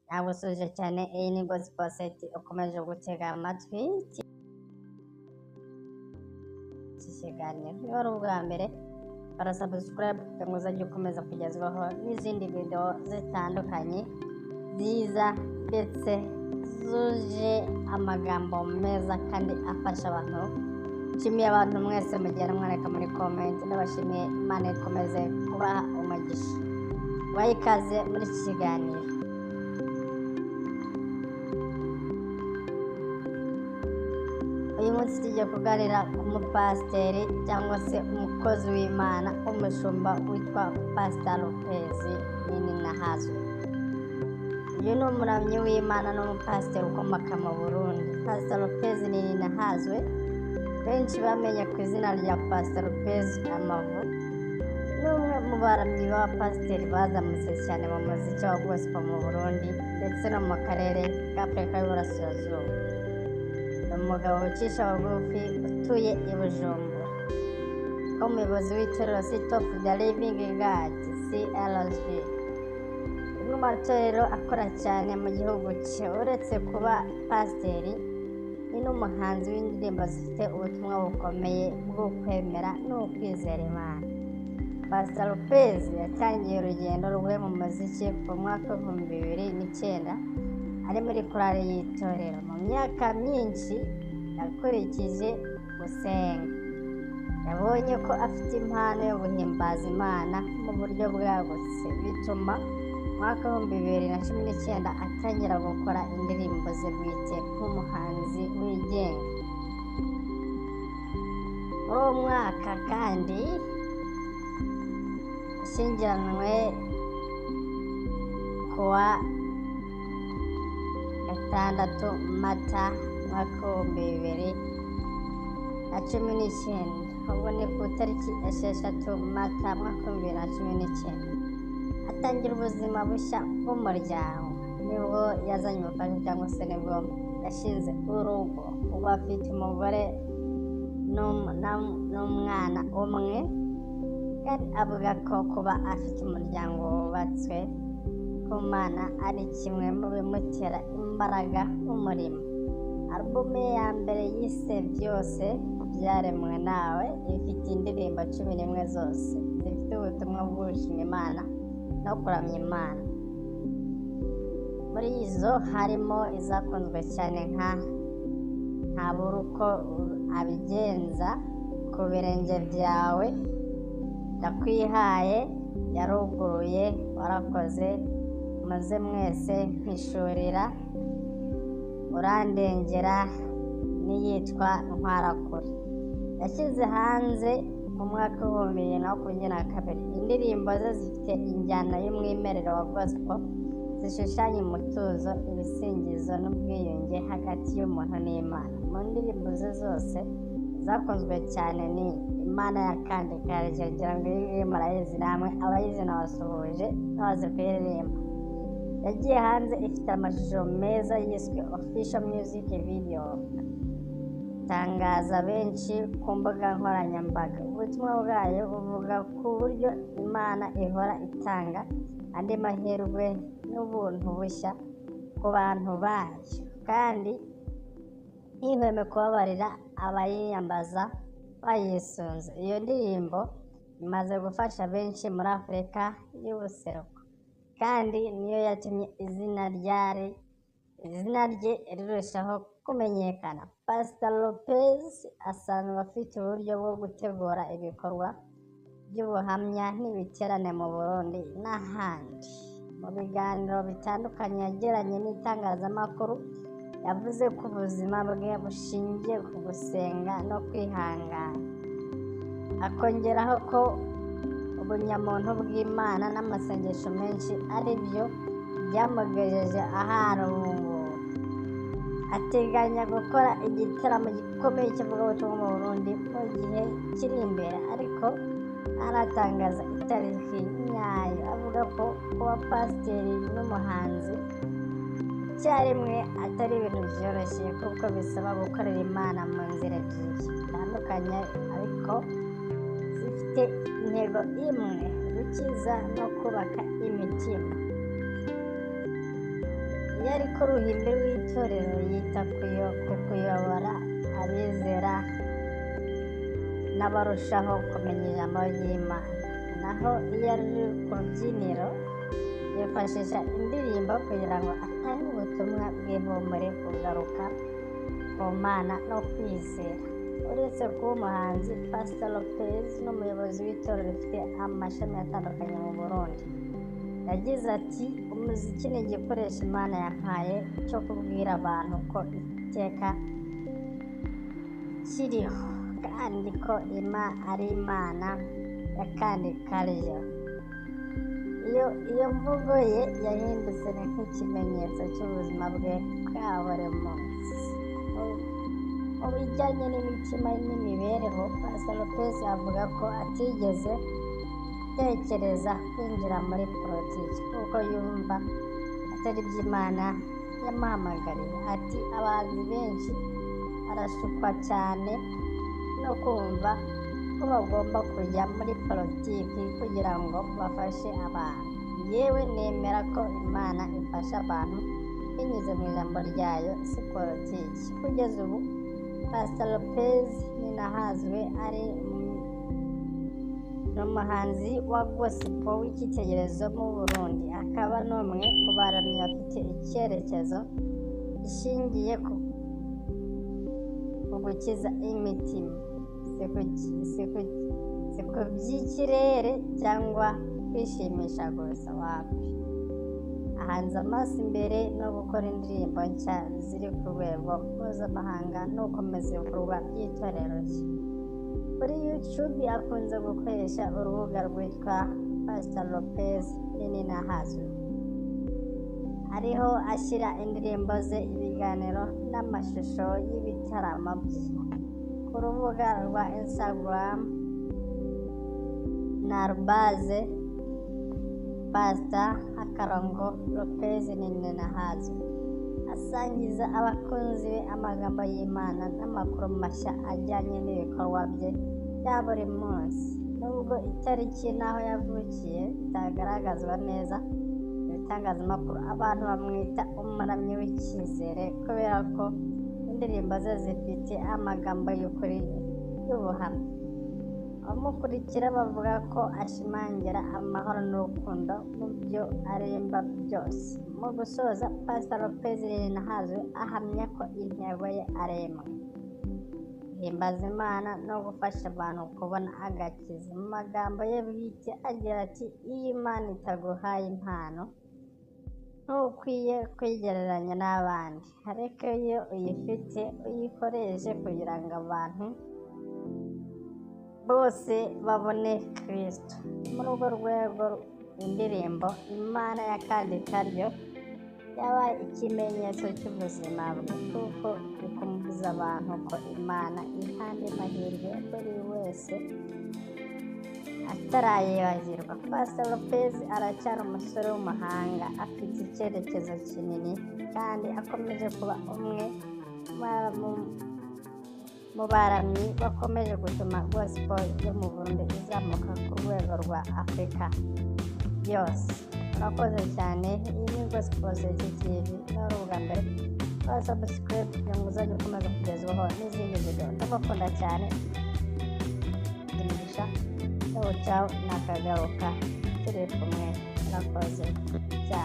Nagusuje cyane, iyi ni Gospel Set ukomeje gutega amatwi iki kiganiro. Niba ari ubwa mbere subscribe kugira ngo uzajye ukomeza kugezwaho n'izindi video zitandukanye nziza ndetse zuje amagambo meza kandi afasha abantu. Nshimiye abantu mwese mugenda mwareka muri comment, ndabashimiye. Imana ikomeze kubaha umugisha. Wayikaze muri iki kiganiro. Uyu munsi tugiye kuganira ku mupasiteri cyangwa se umukozi w'Imana, umushumba witwa Pastor Lopez Ninahazwe. Uyu ni umuramyi w'Imana n'umupasiteri ukomoka mu Burundi. Pastor Lopez Ninahazwe benshi bamenye ku izina rya Pastor Lopez Amavu. Ni umwe mu baramyi b'abapasiteri bazamutse cyane mu muziki wa gospel mu Burundi ndetse no mu karere k'Afurika y'Uburasirazuba. Umugabo ucisha bugufi utuye i Bujumbura, umuyobozi w'itorero City of the Living God CLG, rimwe mu matorero akora cyane mu gihugu cye. Uretse kuba pasiteri, ni n'umuhanzi w'indirimbo zifite ubutumwa bukomeye bwo kwemera n'ukwizera Imana. Pastor Lopez yatangiye urugendo rwe mu muziki ku mwaka w'ibihumbi 2009 ari muri korali y'itorero. Mu myaka myinshi yakurikije gusenga, yabonye ko afite impano yo guhimbaza Imana mu buryo bwagutse, bituma mu mwaka w'ibihumbi 2019 atangira gukora indirimbo ze bwite nk'umuhanzi wigenga. Muri uwo mwaka kandi ashyingiranwe kuwa 6 Mata mwaka w'ibihumbi 2019. Ubwo ni ku itariki 6 Mata mwaka w'ibihumbi 2019 atangira ubuzima bushya bw'umuryango. Nibwo yazanye ubufasha cyangwa se nibwo yashinze urugo. Ubu afite umugore n'umwana umwe, kandi avuga ko kuba afite umuryango wubatswe ku Mana ari kimwe mu bimutera imbaraga mu murimo. Alubumu ye ya mbere yise Byose Byaremwe Nawe ifite indirimbo 11 zose zifite ubutumwa bwo gushima Imana no kuramya Imana. Muri izo harimo izakunzwe cyane nka Ntabura Uko Abigenza, Ku Birenge Byawe, Ndakwihaye, Yaruguruye, Warakoze, Maze Mwese, Mpishurira, Urandengera n'iyitwa Ntwarakure. Yashyize hanze mu mwaka w'ibihumbi 2022 indirimbo ze zifite injyana y'umwimerere wa gospel zishushanya umutuzo, ibisingizo n'ubwiyunge hagati y'umuntu n'Imana. Mu ndirimbo ze zose zakunzwe cyane ni Imana Yakandika, ngira ngo iyi murayizi namwe, abayizi nabasuhuje n'abazi kuyiririmba. Yagiye hanze ifite amashusho meza yiswe official music video, tangaza benshi ku mbuga nkoranyambaga. Ubutumwa bwayo buvuga ku buryo Imana ihora itanga andi mahirwe n'ubuntu bushya ku bantu bayo, kandi ntihweme kubabarira abayiyambaza bayisunze. Iyo ndirimbo imaze gufasha benshi muri Afurika y'Ubuseruko, kandi niyo yatumye izina rye rirushaho kumenyekana. Pastor Lopez asanzwe afite uburyo bwo gutegura ibikorwa by'ubuhamya n'ibiterane mu Burundi n'ahandi. Mu biganiro bitandukanye yagiranye n'itangazamakuru, yavuze ko ubuzima bwe bushingiye ku gusenga no kwihangana. Akongeraho ko ubunyamuntu bw'Imana n'amasengesho menshi ari byo byamugejeje ahari ubu ngubu. Ateganya gukora igitaramo gikomeye cy'ivugabutumwa mu Burundi mu gihe kiri imbere, ariko aratangaza itariki nyayo. Avuga ko kuba pasiteri n'umuhanzi icyarimwe atari ibintu byoroshye, kuko bisaba gukorera Imana mu nzira ebyiri zitandukanye ariko zifite intego imwe: gukiza no kubaka imitima. ku ruhimbi rw'itorero yita ku kuyobora abizera n'abarushaho kumenya ijambo ry'Imana. Naho iyo ari ku rubyiniro yifashisha indirimbo kugira ngo atange ubutumwa bw'ihumure, kugaruka ku Mana no kwizera. Uretse kuba umuhanzi, Pastor Lopez n'umuyobozi w'itorero rifite amashami atandukanye mu Burundi, yagize ati umuziki ni igikoresho Imana yampaye cyo kubwira abantu ko iteka kiriho kandi ko ari Imana ya kandi kariyo. Iyo mvugo ye yahindutse nk'ikimenyetso cy'ubuzima bwe bwa buri munsi. Mu bijyanye n'imitima n'imibereho, Pastor Lopez avuga ko atigeze atekereza kwinjira muri politiki kuko yumva atari iby'Imana yamuhamagariye. Ati abahanzi benshi barashukwa cyane no kumva ko bagomba kujya muri politiki kugira ngo bafashe abantu. Yewe nemera ko Imana ifasha abantu binyuze mu ijambo ryayo, si politiki. Kugeza ubu Pastor Lopez ninahazwe ari n'umuhanzi wa gospel w'icyitegererezo mu Burundi, akaba n'umwe mu baramyi bafite icyerekezo gishingiye ku gukiza imitima, si ku by'ikirere cyangwa kwishimisha gusa. Wapi, ahanze amaso imbere no gukora indirimbo nshya ziri ku rwego mpuzamahanga no gukomeza ibikorwa by'itorero rye. Kuri YouTube akunze gukoresha urubuga rwitwa Pastor Lopez Ninahazwe, ariho ashyira indirimbo ze, ibiganiro n'amashusho y'ibitaramo bye. Ku rubuga rwa Instagram na @Pastor Lopez Ninahazwe, asangiza abakunzi be amagambo y'Imana n'amakuru mashya ajyanye n'ibikorwa bye bya buri munsi. Nubwo itariki n'aho yavukiye bitagaragazwa neza mu bitangazamakuru, abantu bamwita umuramyi w'icyizere kubera ko indirimbo ze zifite amagambo y'ukuri y'ubuhamya. Abamukurikira bavuga ko ashimangira amahoro n'urukundo mu byo aririmba byose. Mu gusoza, Pastor Lopez Ninahazwe ahamya ko intego ye ari imwe: guhimbaza Imana no gufasha abantu kubona agakiza. Mu magambo ye bwite agira ati iyo Imana itaguhaye impano ntukwiye kwigereranya n'abandi, ariko iyo uyifite uyikoreshe kugira ngo abantu bose babone Kristo. Muri urwo rwego, indirimbo Imana ya kandi karyo yabaye ikimenyetso cy'ubuzima bwe, kuko bikumbuza abantu ko Imana iha andi mahirwe buri wese atarayibagirwa. Pastor Lopez aracyari umusore w'umuhanga, afite icyerekezo kinini kandi akomeje kuba umwe mu baramyi bakomeje gutuma gospel yo mu Burundi izamuka ku rwego rwa Afurika yose. Murakoze cyane. Iyi ni Gospel TV, n'urubuga mbere rwa subscribe kugira ngo uzajye ukomeza kugezwaho n'izindi video. Ndabakunda cyane, imigisha cyawo nakagaruka turi kumwe. Murakoze cyane.